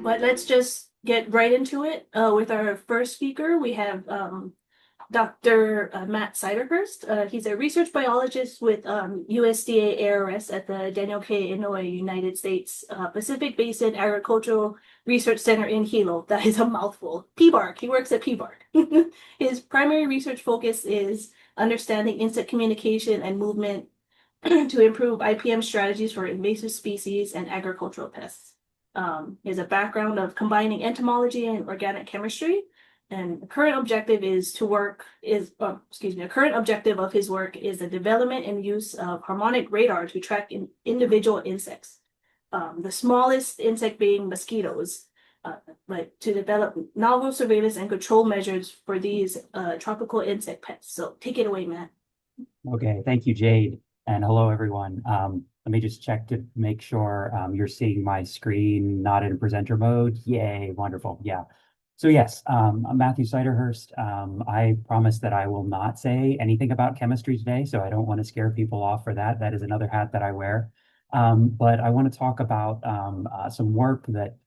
But let's just get right into it. With our first speaker, we have Dr. Matt Siderhurst. He's a research biologist with USDA-ARS at the Daniel K. Inouye United States Pacific Basin Agricultural Research Center in Hilo. That is a mouthful. PBARC. He works at PBARC. His primary research focus is understanding insect communication and movement to improve IPM strategies for invasive species and agricultural pests. He has a background of combining entomology and organic chemistry, and the current objective a current objective of his work is the development and use of harmonic radar to track individual insects. The smallest insect being mosquitoes, but to develop novel surveillance and control measures for these tropical insect pests. So take it away, Matt. Okay, thank you, Jade. And hello, everyone. Let me just check to make sure you're seeing my screen, not in presenter mode. Yay, wonderful. Yeah. So yes, I'm Matthew Siderhurst. I promise that I will not say anything about chemistry today, so I don't want to scare people off for that. That is another hat that I wear. But I want to talk about some work that,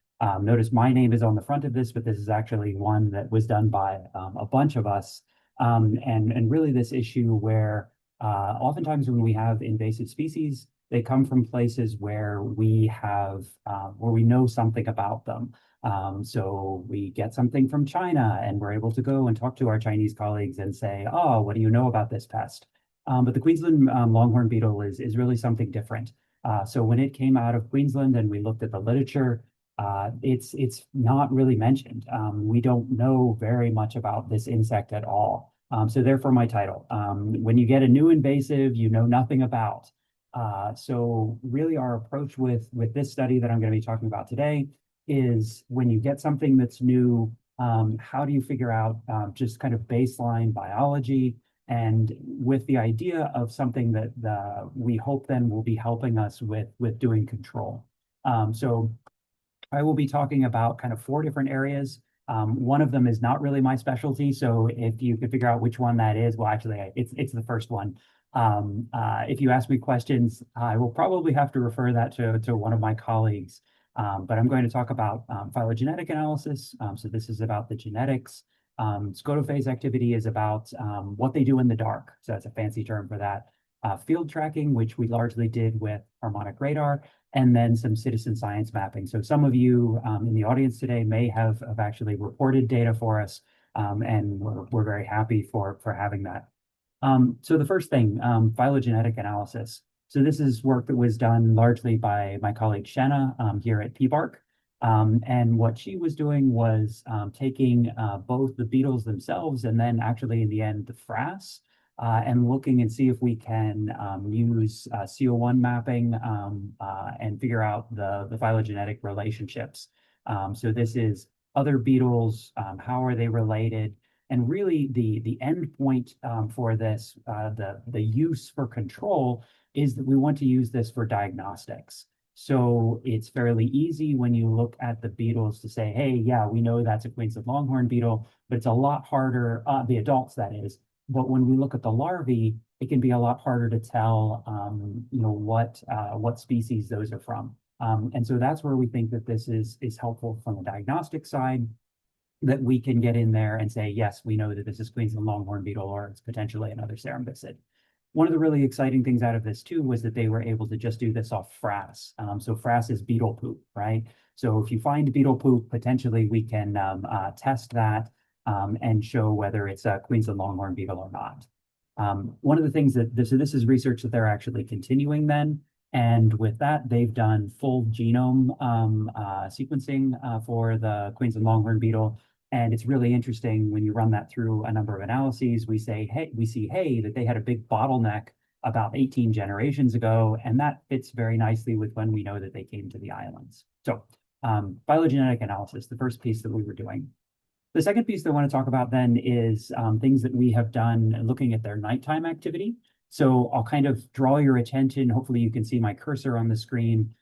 notice my name is on the front of this, but this is actually one that was done by a bunch of us. And really this issue where oftentimes when we have invasive species, they come from places where we know something about them. So we get something from China and we're able to go and talk to our Chinese colleagues and say, oh, what do you know about this pest? But the Queensland Longhorn Beetle is really something different. So when it came out of Queensland and we looked at the literature, it's not really mentioned. We don't know very much about this insect at all. So therefore my title. When you get a new invasive you know nothing about. So really our approach with this study that I'm going to be talking about today is when you get something that's new, how do you figure out just kind of baseline biology, and with the idea of something that we hope then will be helping us with doing control. So I will be talking about kind of 4 different areas. One of them is not really my specialty, so if you could figure out which one that is, well, actually, it's the first one. If you ask me questions, I will probably have to refer that to one of my colleagues. But I'm going to talk about phylogenetic analysis. So this is about the genetics. Scotophase activity is about what they do in the dark. So that's a fancy term for that. Field tracking, which we largely did with harmonic radar, and then some citizen science mapping. So some of you in the audience today may have actually reported data for us, and we're very happy for having that. So the first thing, phylogenetic analysis. So this is work that was done largely by my colleague Shanna here at PBARC. And what she was doing was taking both the beetles themselves and then actually in the end the frass, and looking and see if we can use CO1 mapping and figure out the phylogenetic relationships. So this is other beetles, how are they related? And really the end point for this, the use for control, is that we want to use this for diagnostics. So it's fairly easy when you look at the beetles to say, hey, yeah, we know that's a Queensland Longhorn beetle, but it's a lot harder, the adults that is. But when we look at the larvae, it can be a lot harder to tell, what species those are from. And so that's where we think that this is helpful from the diagnostic side, that we can get in there and say, yes, we know that this is Queensland Longhorn Beetle, or it's potentially another cerambycid. One of the really exciting things out of this too was that they were able to just do this off frass. So frass is beetle poop, right? So if you find beetle poop, potentially we can test that and show whether it's a Queensland Longhorn Beetle or not. One of the things so this is research that they're actually continuing then. And with that, they've done full genome sequencing for the Queensland Longhorn Beetle. And it's really interesting when you run that through a number of analyses. We see, hey, that they had a big bottleneck about 18 generations ago, and that fits very nicely with when we know that they came to the islands. So phylogenetic analysis, the first piece that we were doing. The second piece that I want to talk about then is things that we have done looking at their nighttime activity. So I'll kind of draw your attention, hopefully you can see my cursor on the screen,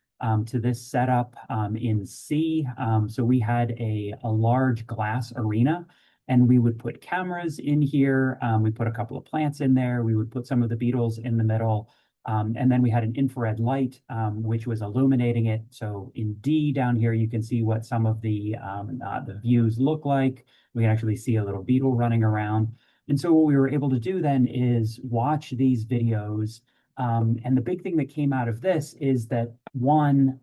to this setup in C. So we had a large glass arena, and we would put cameras in here. We put a couple of plants in there. We would put some of the beetles in the middle. And then we had an infrared light, which was illuminating it. So in D down here, you can see what some of the views look like. We can actually see a little beetle running around. And so what we were able to do then is watch these videos. And the big thing that came out of this is that one,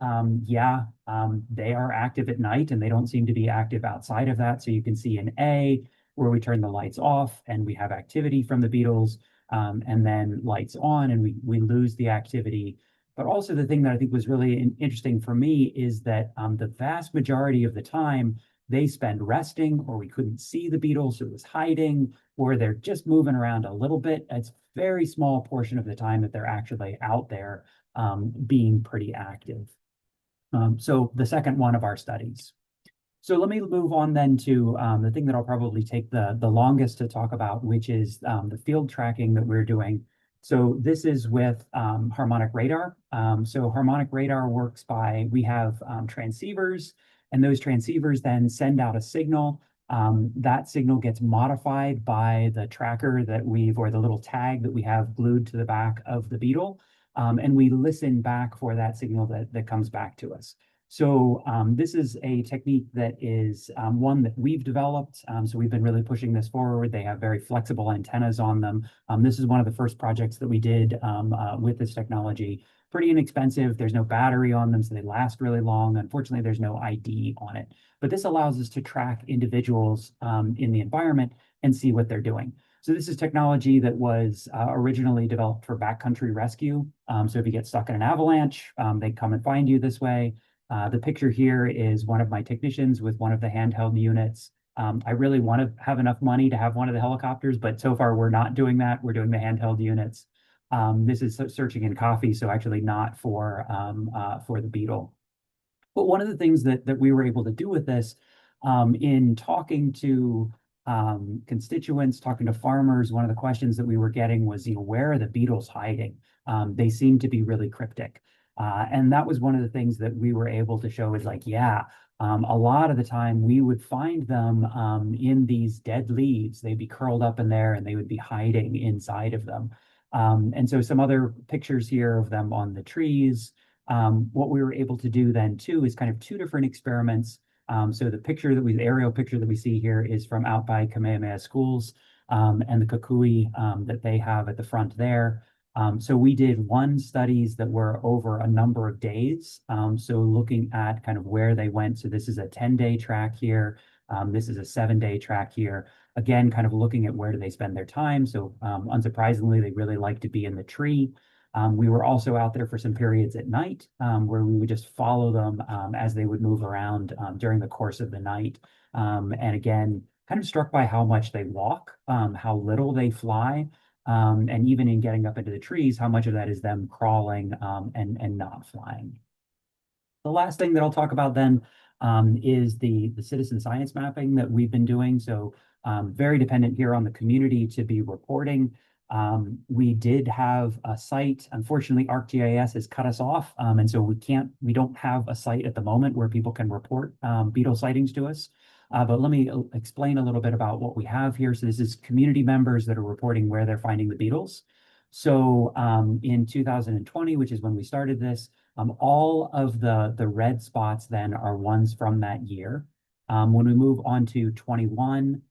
they are active at night and they don't seem to be active outside of that. So you can see an A where we turn the lights off and we have activity from the beetles, and then lights on and we lose the activity. But also the thing that I think was really interesting for me is that the vast majority of the time they spend resting, or we couldn't see the beetles, so it was hiding, or they're just moving around a little bit. It's a very small portion of the time that they're actually out there being pretty active. So the second one of our studies. So let me move on then to the thing that I'll probably take the longest to talk about, which is the field tracking that we're doing. So this is with harmonic radar. So harmonic radar works by, we have transceivers, and those transceivers then send out a signal. That signal gets modified by the tracker that or the little tag that we have glued to the back of the beetle. And we listen back for that signal that comes back to us. So this is a technique that is one that we've developed. So we've been really pushing this forward. They have very flexible antennas on them. This is one of the first projects that we did with this technology. Pretty inexpensive. There's no battery on them, so they last really long. Unfortunately, there's no ID on it. But this allows us to track individuals in the environment and see what they're doing. So this is technology that was originally developed for backcountry rescue. So if you get stuck in an avalanche, they come and find you this way. The picture here is one of my technicians with one of the handheld units. I really want to have enough money to have one of the helicopters, but so far we're not doing that. We're doing the handheld units. This is searching in coffee, so actually not for the beetle. But one of the things that we were able to do with this, in talking to constituents, talking to farmers, one of the questions that we were getting was, where are the beetles hiding? They seem to be really cryptic. And that was one of the things that we were able to show is like, a lot of the time we would find them in these dead leaves. They'd be curled up in there and they would be hiding inside of them. And so some other pictures here of them on the trees. What we were able to do then too is kind of two different experiments. So the aerial picture that we see here is from out by Kamehameha Schools and the kukui that they have at the front there. So we did studies that were over a number of days. So looking at kind of where they went. So this is a 10-day track here. This is a 7-day track here. Again, kind of looking at where do they spend their time. So unsurprisingly, they really like to be in the tree. We were also out there for some periods at night where we would just follow them as they would move around during the course of the night. And again, kind of struck by how much they walk, how little they fly. And even in getting up into the trees, how much of that is them crawling and not flying. The last thing that I'll talk about then is the citizen science mapping that we've been doing. So very dependent here on the community to be reporting. We did have a site. Unfortunately, ArcGIS has cut us off. And so we don't have a site at the moment where people can report beetle sightings to us. But let me explain a little bit about what we have here. So this is community members that are reporting where they're finding the beetles. So in 2020, which is when we started this, all of the red spots then are ones from that year. When we move on to 21,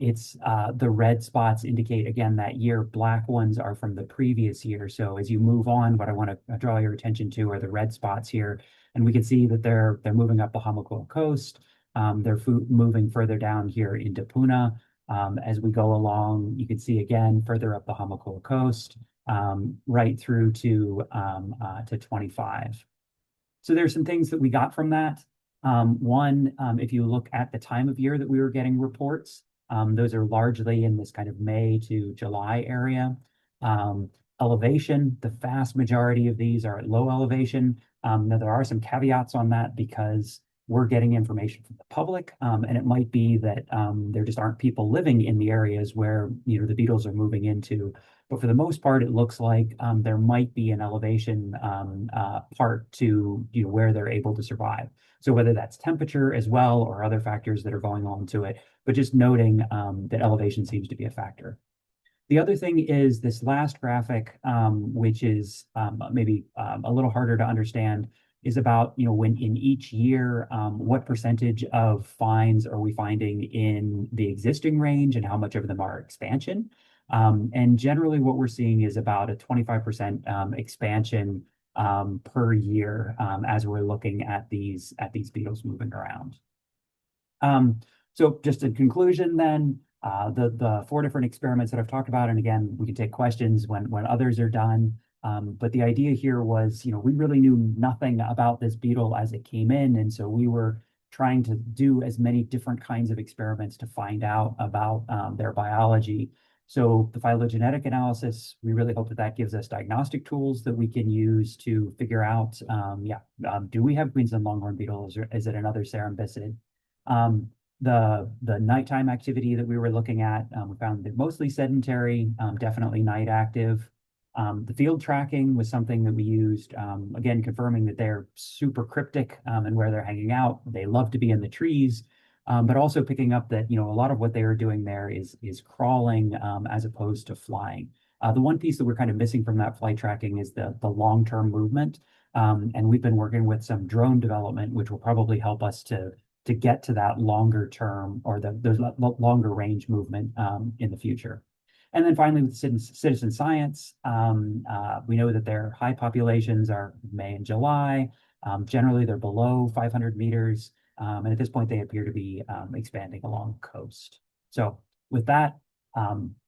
it's the red spots indicate again that year. Black ones are from the previous year. So as you move on, what I want to draw your attention to are the red spots here, and we can see that they're moving up the Hamakua coast. They're moving further down here into Puna. As we go along, you can see again further up the Hamakua coast, right through to 25. So there's some things that we got from that. One, if you look at the time of year that we were getting reports, those are largely in this kind of May to July area. Elevation, the vast majority of these are at low elevation. Now there are some caveats on that because we're getting information from the public, and it might be that there just aren't people living in the areas where the beetles are moving into. But for the most part, it looks like there might be an elevation part to where they're able to survive. So whether that's temperature as well or other factors that are going on to it, but just noting that elevation seems to be a factor. The other thing is this last graphic, which is maybe a little harder to understand, is about, when in each year, what percentage of finds are we finding in the existing range and how much of them are expansion. And generally what we're seeing is about a 25% expansion per year as we're looking at these beetles moving around. So just in conclusion then, the 4 different experiments that I've talked about, and again, we can take questions when others are done. But the idea here was, we really knew nothing about this beetle as it came in. And so we were trying to do as many different kinds of experiments to find out about their biology. So the phylogenetic analysis, we really hope that that gives us diagnostic tools that we can use to figure out, do we have Queensland Longhorn Beetle? Is it another cerambycid? The nighttime activity that we were looking at, we found that mostly sedentary, definitely night active. The field tracking was something that we used, again, confirming that they're super cryptic and where they're hanging out. They love to be in the trees, but also picking up that, a lot of what they are doing there is crawling as opposed to flying. The one piece that we're kind of missing from that flight tracking is the long-term movement. And we've been working with some drone development, which will probably help us to get to that longer term or those longer range movement in the future. And then finally, with citizen science, we know that their high populations are May and July. Generally, they're below 500 meters. And at this point, they appear to be expanding along the coast. So with that,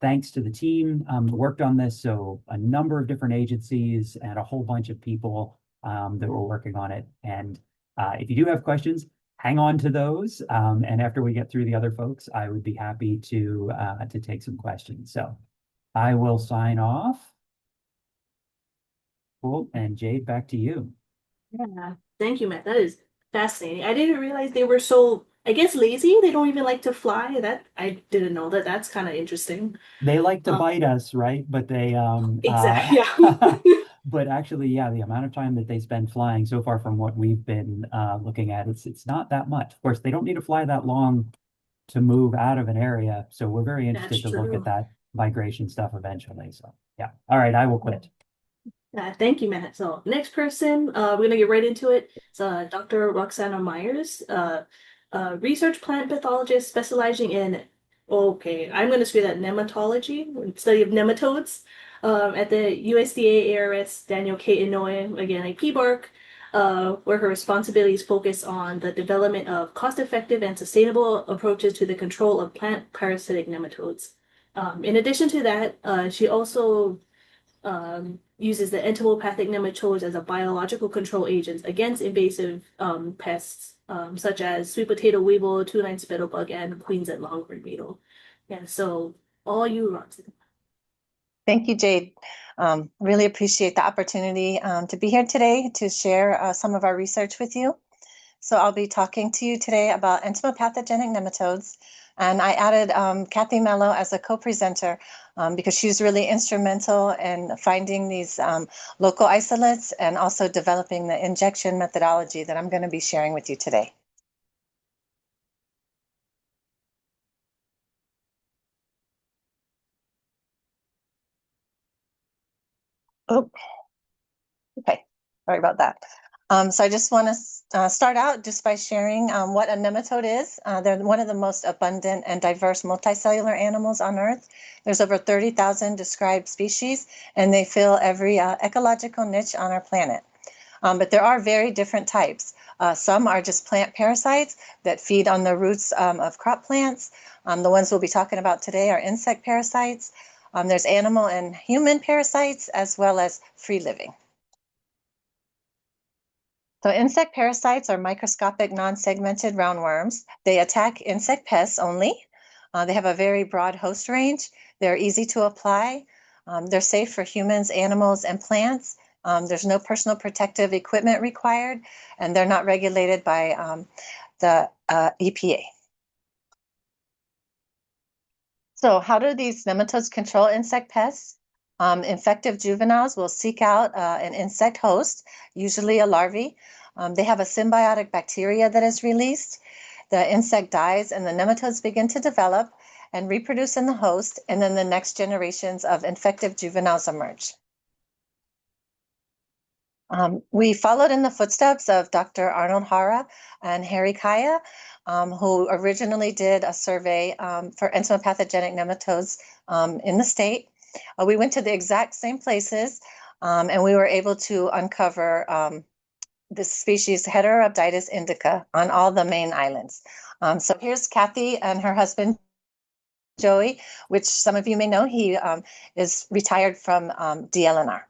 thanks to the team that worked on this. So a number of different agencies and a whole bunch of people that were working on it. And if you do have questions, hang on to those. And after we get through the other folks, I would be happy to take some questions. So I will sign off. Cool. And Jade, back to you. Yeah, thank you, Matt. That is fascinating. I didn't realize they were so, I guess, lazy. They don't even like to fly. That I didn't know that. That's kind of interesting. They like to bite us, right? But they Exactly. Yeah. but actually, yeah, the amount of time that they spend flying so far from what we've been looking at, it's not that much. Of course, they don't need to fly that long to move out of an area. So we're very interested That's to look at true. that migration stuff eventually. So yeah. All right, I will quit. Thank you, Matt. So next person, we're gonna get right into it. It's Dr. Roxana Myers, research plant pathologist specializing in, okay, I'm gonna screw that, nematology, study of nematodes, at the USDA-ARS Daniel K. Inouye, again, a PBARC, where her responsibilities focus on the development of cost-effective and sustainable approaches to the control of plant parasitic nematodes. In addition to that, she also uses the entomopathic nematodes as a biological control agent against invasive pests, such as sweet potato weevil, two-line spittlebug, and Queensland Longhorn Beetle. Yeah, so all you, Roxy. Thank you, Jade. Really appreciate the opportunity to be here today to share some of our research with you. So I'll be talking to you today about entomopathogenic nematodes. And I added Kathy Mello as a co-presenter because she's really instrumental in finding these local isolates and also developing the injection methodology that I'm going to be sharing with you today. Oh, okay. Sorry about that. So I just want to start out just by sharing what a nematode is. They're one of the most abundant and diverse multicellular animals on Earth. There's over 30,000 described species, and they fill every ecological niche on our planet. But there are very different types. Some are just plant parasites that feed on the roots of crop plants. The ones we'll be talking about today are insect parasites. There's animal and human parasites, as well as free living. So insect parasites are microscopic non-segmented roundworms. They attack insect pests only. They have a very broad host range. They're easy to apply. They're safe for humans, animals, and plants. There's no personal protective equipment required, and they're not regulated by the EPA. So how do these nematodes control insect pests? Infective juveniles will seek out an insect host, usually a larvae. They have a symbiotic bacteria that is released. The insect dies and the nematodes begin to develop, and reproduce in the host, and then the next generations of infective juveniles emerge. We followed in the footsteps of Dr. Arnold Hara and Harry Kaya, who originally did a survey for entomopathogenic nematodes in the state. We went to the exact same places, and we were able to uncover this species Heterorhabditis indica on all the main islands. So here's Kathy and her husband, Joey, which some of you may know. He is retired from DLNR.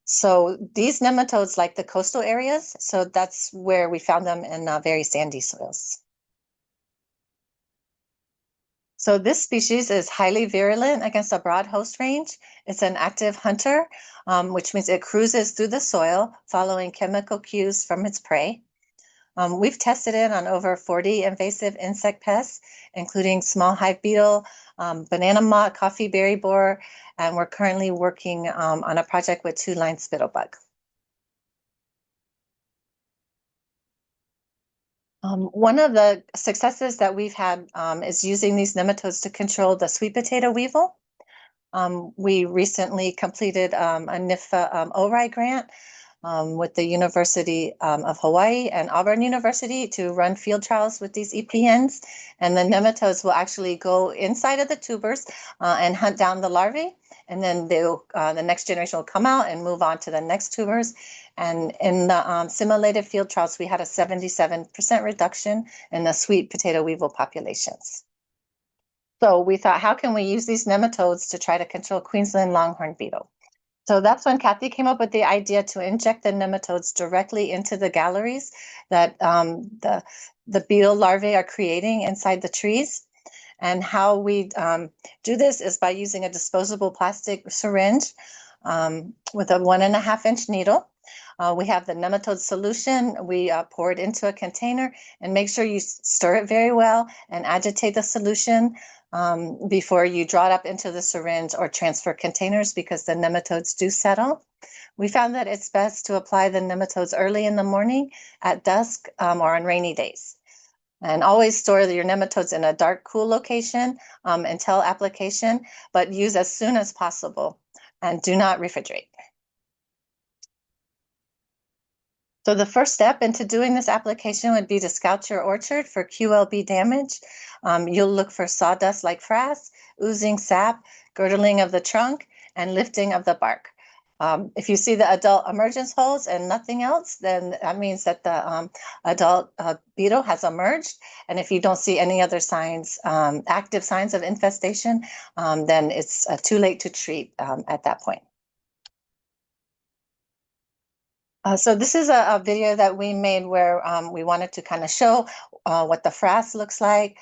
So these nematodes like the coastal areas, so that's where we found them in very sandy soils. So this species is highly virulent against a broad host range. It's an active hunter, which means it cruises through the soil following chemical cues from its prey. We've tested it on over 40 invasive insect pests, including small hive beetle, banana moth, coffee berry borer, and we're currently working on a project with two-line spittlebug. One of the successes that we've had is using these nematodes to control the sweet potato weevil. We recently completed a NIFA ORI grant with the University of Hawai'i and Auburn University to run field trials with these EPNs. And the nematodes will actually go inside of the tubers and hunt down the larvae. And then the next generation will come out and move on to the next tubers. And in the simulated field trials, we had a 77% reduction in the sweet potato weevil populations. So we thought, how can we use these nematodes to try to control Queensland Longhorn Beetle? So that's when Kathy came up with the idea to inject the nematodes directly into the galleries that the beetle larvae are creating inside the trees. And how we do this is by using a disposable plastic syringe with a 1.5-inch needle. We have the nematode solution. We pour it into a container and make sure you stir it very well and agitate the solution before you draw it up into the syringe or transfer containers, because the nematodes do settle. We found that it's best to apply the nematodes early in the morning, at dusk, or on rainy days. And always store your nematodes in a dark, cool location until application, but use as soon as possible and do not refrigerate. So the first step into doing this application would be to scout your orchard for QLB damage. You'll look for sawdust-like frass, oozing sap, girdling of the trunk, and lifting of the bark. If you see the adult emergence holes and nothing else, then that means that the adult beetle has emerged. And if you don't see any other signs, active signs of infestation, then it's too late to treat at that point. So this is a video that we made where we wanted to kind of show what the frass looks like.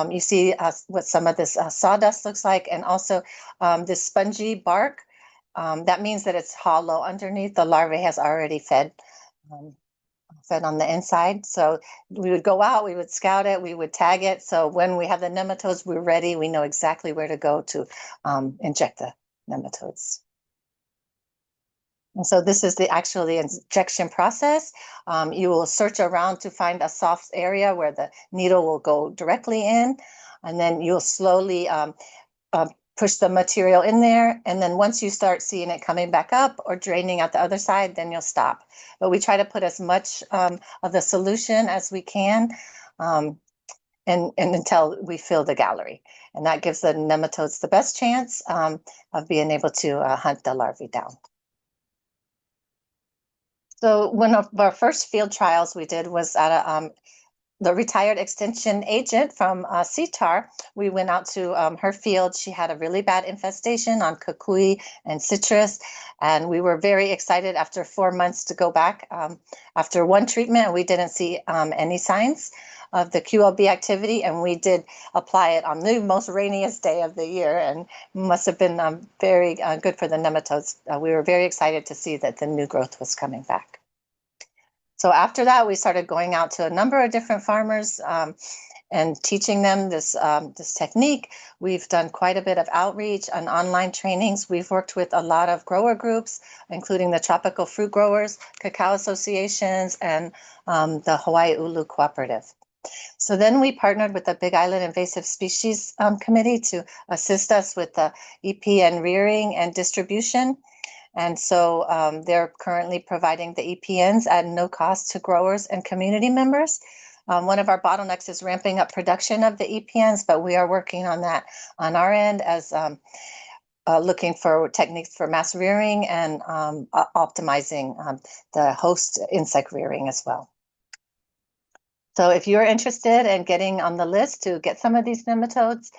You see what some of this sawdust looks like, and also this spongy bark. That means that it's hollow underneath. The larvae has already fed on the inside. So we would go out, we would scout it, we would tag it. So when we have the nematodes, we're ready. We know exactly where to go to inject the nematodes. And so this is the injection process. You will search around to find a soft area where the needle will go directly in, and then you'll slowly push the material in there. And then once you start seeing it coming back up or draining out the other side, then you'll stop. But we try to put as much of the solution as we can and until we fill the gallery. And that gives the nematodes the best chance of being able to hunt the larvae down. So one of our first field trials we did was at the retired extension agent from CTAR. We went out to her field. She had a really bad infestation on kukui and citrus, and we were very excited after 4 months to go back. After one treatment, we didn't see any signs of the QLB activity, and we did apply it on the most rainiest day of the year, and must have been very good for the nematodes. We were very excited to see that the new growth was coming back. So after that, we started going out to a number of different farmers and teaching them this technique. We've done quite a bit of outreach and online trainings. We've worked with a lot of grower groups, including the Tropical Fruit Growers, Cacao Associations, and the Hawaii Ulu Cooperative. So then we partnered with the Big Island Invasive Species Committee to assist us with the EPN rearing and distribution. And so they're currently providing the EPNs at no cost to growers and community members. One of our bottlenecks is ramping up production of the EPNs, but we are working on that on our end as looking for techniques for mass rearing and optimizing the host insect rearing as well. So if you're interested in getting on the list to get some of these nematodes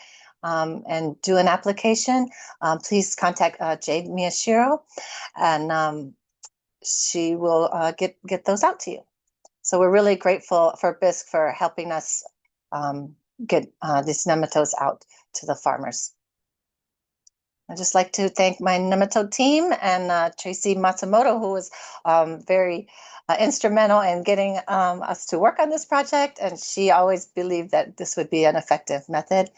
and do an application, please contact Jade Miyashiro, and she will get those out to you. So we're really grateful for BISC for helping us get these nematodes out to the farmers. I'd just like to thank my nematode team and Tracy Matsumoto, who was very instrumental in getting us to work on this project. And she always believed that this would be an effective method.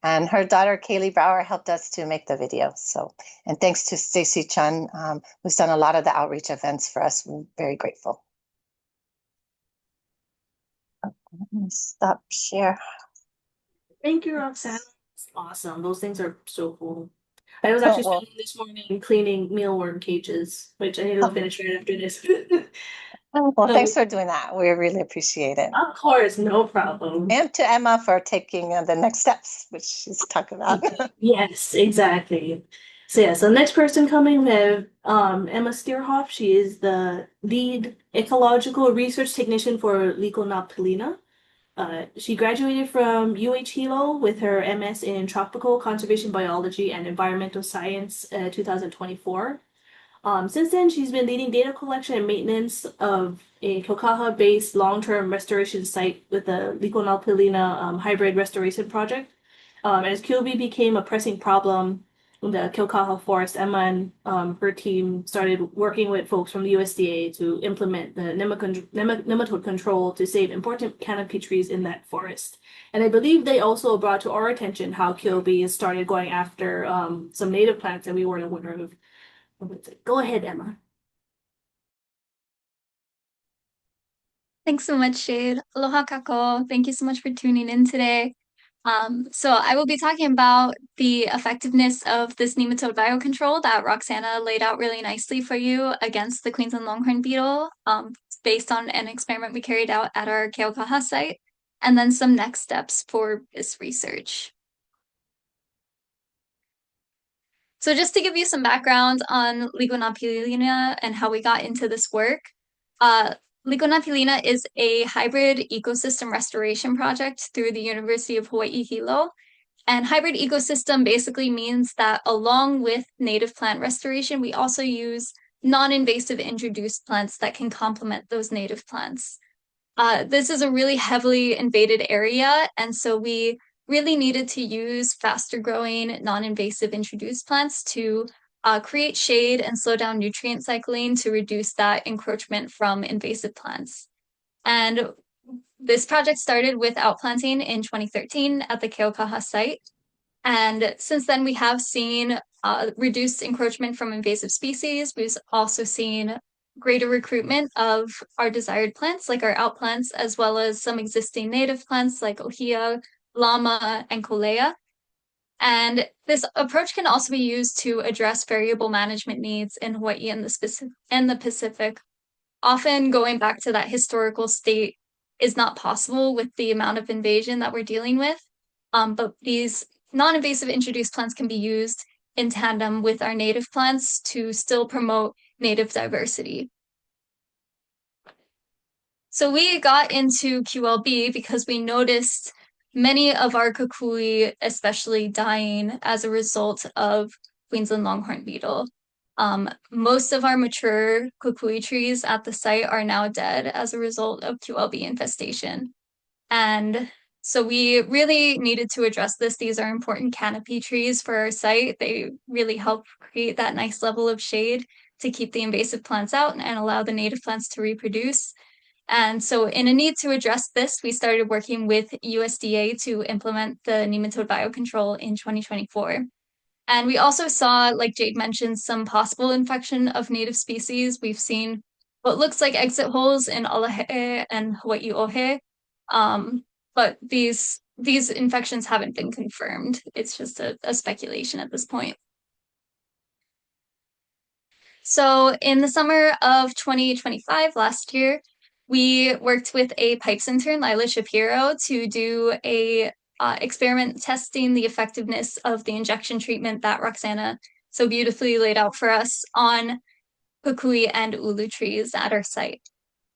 And her daughter, Kaylee Brower, helped us to make the video. So, and thanks to Stacy Chun, who's done a lot of the outreach events for us. We're very grateful. Let me stop share. Thank you, Roxanne. It's awesome. Those things are so cool. I was actually spending this morning cleaning mealworm cages, which I need to finish right after this. Well, thanks for doing that. We really appreciate it. Of course, no problem. And to Emma for taking the next steps, which she's talking about. Yes, exactly. So yeah, so next person coming, we have Emma Stierhoff. She is the lead ecological research technician for Leconopelina. She graduated from Hilo with her MS in Tropical Conservation Biology and Environmental Science 2024. Since then, she's been leading data collection and maintenance of a Kekaha-based long-term restoration site with the Leconopelina hybrid restoration project. As QLB became a pressing problem in the Kekaha forest, Emma and her team started working with folks from the USDA to implement the nematode control to save important canopy trees in that forest. And I believe they also brought to our attention how QLB has started going after some native plants that we weren't aware of. Go ahead, Emma. Thanks so much, Shade. Aloha kako. Thank you so much for tuning in today. So I will be talking about the effectiveness of this nematode biocontrol that Roxana laid out really nicely for you against the Queensland Longhorn Beetle, based on an experiment we carried out at our Keaukaha site, and then some next steps for this research. So just to give you some background on Leconopelina and how we got into this work, Leconopelina is a hybrid ecosystem restoration project through the University of Hawai'i Hilo. And hybrid ecosystem basically means that along with native plant restoration, we also use non-invasive introduced plants that can complement those native plants. This is a really heavily invaded area, and so we really needed to use faster growing non-invasive introduced plants to create shade and slow down nutrient cycling to reduce that encroachment from invasive plants. And this project started with outplanting in 2013 at the Keaukaha site. And since then, we have seen reduced encroachment from invasive species. We've also seen greater recruitment of our desired plants, like our outplants, as well as some existing native plants like ohia, llama, and kolea. And this approach can also be used to address variable management needs in Hawaii and the Pacific. Often going back to that historical state is not possible with the amount of invasion that we're dealing with. But these non-invasive introduced plants can be used in tandem with our native plants to still promote native diversity. So we got into QLB because we noticed many of our kukui, especially dying as a result of Queensland Longhorn Beetle. Most of our mature kukui trees at the site are now dead as a result of QLB infestation. And so we really needed to address this. These are important canopy trees for our site. They really help create that nice level of shade to keep the invasive plants out and allow the native plants to reproduce. And so in a need to address this, we started working with USDA to implement the nematode biocontrol in 2024. And we also saw, like Jade mentioned, some possible infection of native species. We've seen what looks like exit holes in Alahe'e and Hawaii Ohe. but these infections haven't been confirmed. It's just a speculation at this point. So in the summer of 2025, last year, we worked with a pipes intern, Lila Shapiro, to do a experiment testing the effectiveness of the injection treatment that Roxana so beautifully laid out for us on kukui and ulu trees at our site.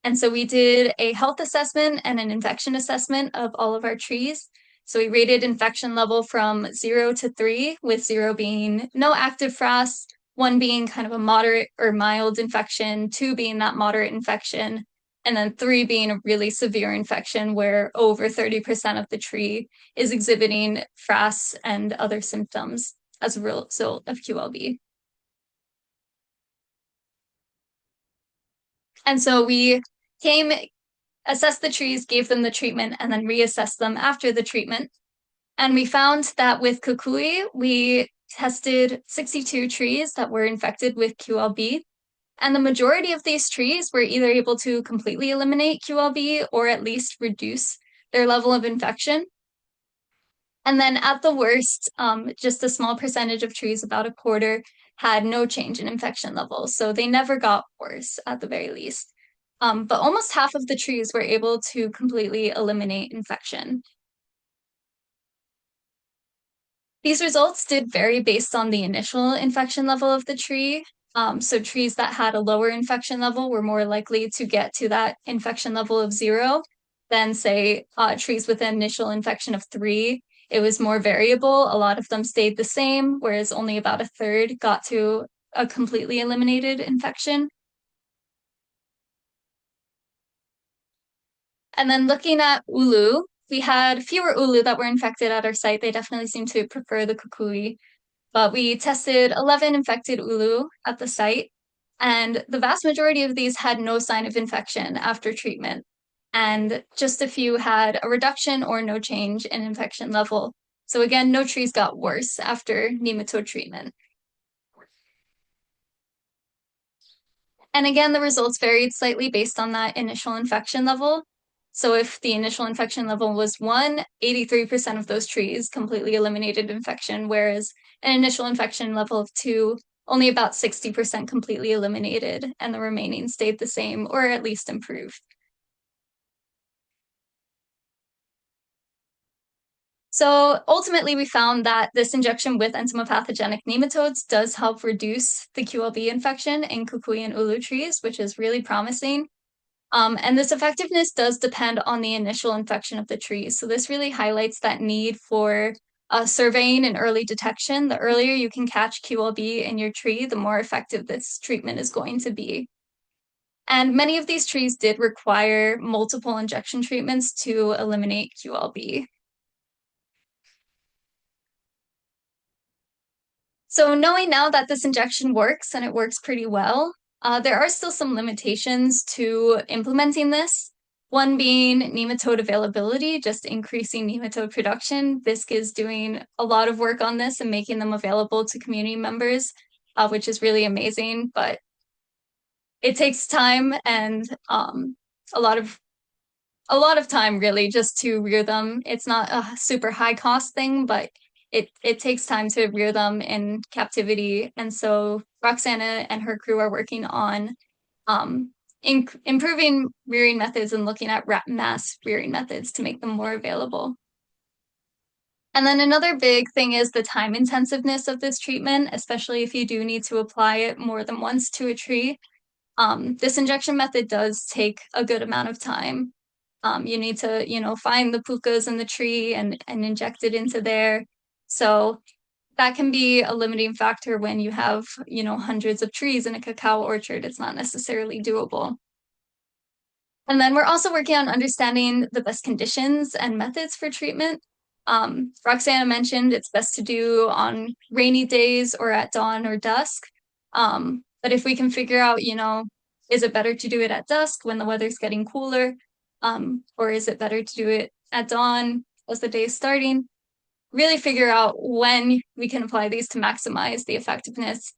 And so we did a health assessment and an infection assessment of all of our trees. So we rated infection level from 0 to 3, with 0 being no active frass, 1 being kind of a moderate or mild infection, 2 being that moderate infection, and then 3 being a really severe infection where over 30% of the tree is exhibiting frass and other symptoms as a result of QLB. And so we assessed the trees, gave them the treatment, and then reassessed them after the treatment. And we found that with kukui, we tested 62 trees that were infected with QLB. And the majority of these trees were either able to completely eliminate QLB or at least reduce their level of infection. And then at the worst, just a small percentage of trees, about a quarter, had no change in infection levels. So they never got worse at the very least. But almost half of the trees were able to completely eliminate infection. These results did vary based on the initial infection level of the tree. So trees that had a lower infection level were more likely to get to that infection level of 0 than, say, trees with an initial infection of 3. It was more variable. A lot of them stayed the same, whereas only about a third got to a completely eliminated infection. And then looking at ulu, we had fewer ulu that were infected at our site. They definitely seem to prefer the kukui. But we tested 11 infected ulu at the site, and the vast majority of these had no sign of infection after treatment. And just a few had a reduction or no change in infection level. So again, no trees got worse after nematode treatment. And again, the results varied slightly based on that initial infection level. So if the initial infection level was 1, 83% of those trees completely eliminated infection, whereas an initial infection level of 2, only about 60% completely eliminated, and the remaining stayed the same or at least improved. So ultimately, we found that this injection with entomopathogenic nematodes does help reduce the QLB infection in kukui and ulu trees, which is really promising. And this effectiveness does depend on the initial infection of the tree. So this really highlights that need for surveying and early detection. The earlier you can catch QLB in your tree, the more effective this treatment is going to be. And many of these trees did require multiple injection treatments to eliminate QLB. So knowing now that this injection works, and it works pretty well, there are still some limitations to implementing this. One being nematode availability, just increasing nematode production. BISC is doing a lot of work on this and making them available to community members, which is really amazing, but it takes time and a lot of time really just to rear them. It's not a super high cost thing, but it takes time to rear them in captivity. And so Roxana and her crew are working on improving rearing methods and looking at mass rearing methods to make them more available. And then another big thing is the time intensiveness of this treatment, especially if you do need to apply it more than once to a tree. This injection method does take a good amount of time. You need to, find the pukas in the tree and inject it into there. So that can be a limiting factor when you have, hundreds of trees in a cacao orchard. It's not necessarily doable. And then we're also working on understanding the best conditions and methods for treatment. Roxana mentioned it's best to do on rainy days or at dawn or dusk. But if we can figure out, is it better to do it at dusk when the weather's getting cooler? Or is it better to do it at dawn as the day is starting? Really figure out when we can apply these to maximize the effectiveness.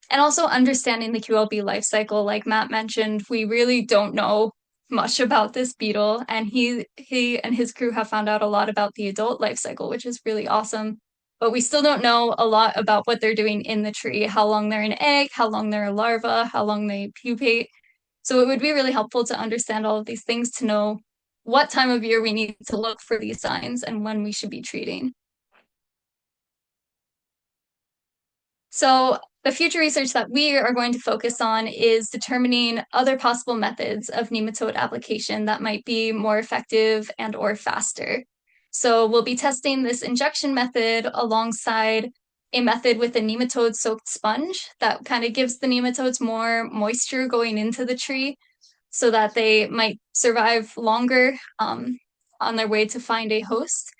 And also understanding the QLB life cycle, like Matt mentioned, we really don't know much about this beetle, and he and his crew have found out a lot about the adult life cycle, which is really awesome. But we still don't know a lot about what they're doing in the tree, how long they're an egg, how long they're a larva, how long they pupate. So it would be really helpful to understand all of these things to know what time of year we need to look for these signs and when we should be treating. So the future research that we are going to focus on is determining other possible methods of nematode application that might be more effective and or faster. So we'll be testing this injection method alongside a method with a nematode-soaked sponge that kind of gives the nematodes more moisture going into the tree so that they might survive longer on their way to find a host.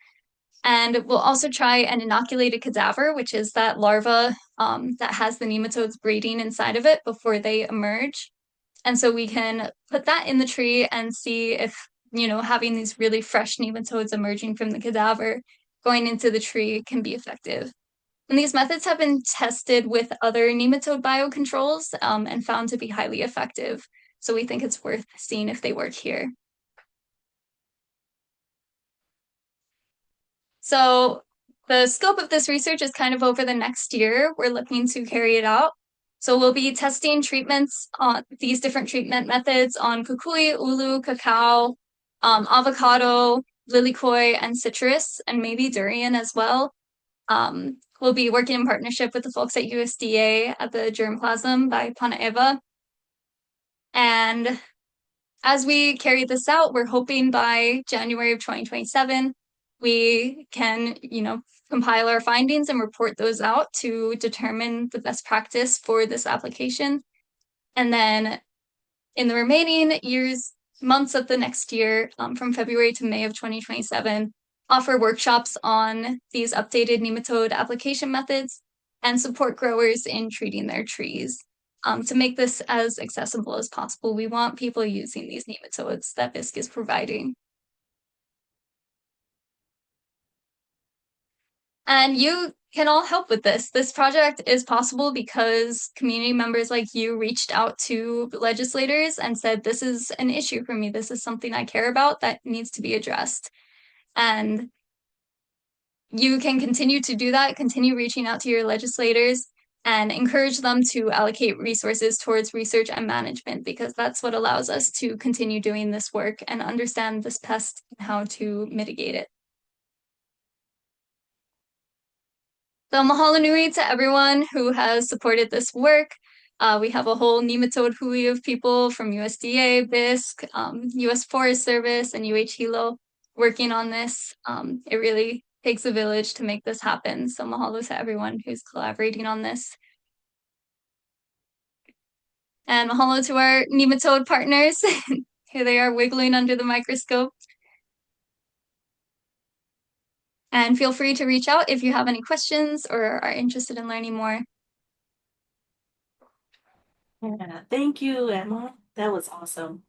And we'll also try an inoculated cadaver, which is that larva that has the nematodes breeding inside of it before they emerge. And so we can put that in the tree and see if, having these really fresh nematodes emerging from the cadaver going into the tree can be effective. And these methods have been tested with other nematode biocontrols and found to be highly effective. So we think it's worth seeing if they work here. So the scope of this research is kind of over the next year. We're looking to carry it out. So we'll be testing treatments on these different treatment methods on kukui, ulu, cacao, avocado, lilikoi, and citrus, and maybe durian as well. We'll be working in partnership with the folks at USDA at the germplasm by Panaeva. And as we carry this out, we're hoping by January of 2027, we can, compile our findings and report those out to determine the best practice for this application. And then in the remaining months of the next year, from February to May of 2027, offer workshops on these updated nematode application methods and support growers in treating their trees. To make this as accessible as possible, we want people using these nematodes that BISC is providing. And you can all help with this. This project is possible because community members like you reached out to legislators and said, this is an issue for me. This is something I care about that needs to be addressed. And you can continue to do that, continue reaching out to your legislators and encourage them to allocate resources towards research and management, because that's what allows us to continue doing this work and understand this pest and how to mitigate it. So mahalo nui to everyone who has supported this work. We have a whole nematode hui of people from USDA, BISC, US Forest Service, and Hilo working on this. It really takes a village to make this happen. So mahalo to everyone who's collaborating on this. And mahalo to our nematode partners. Here they are wiggling under the microscope. And feel free to reach out if you have any questions or are interested in learning more. Yeah, thank you, Emma. That was awesome.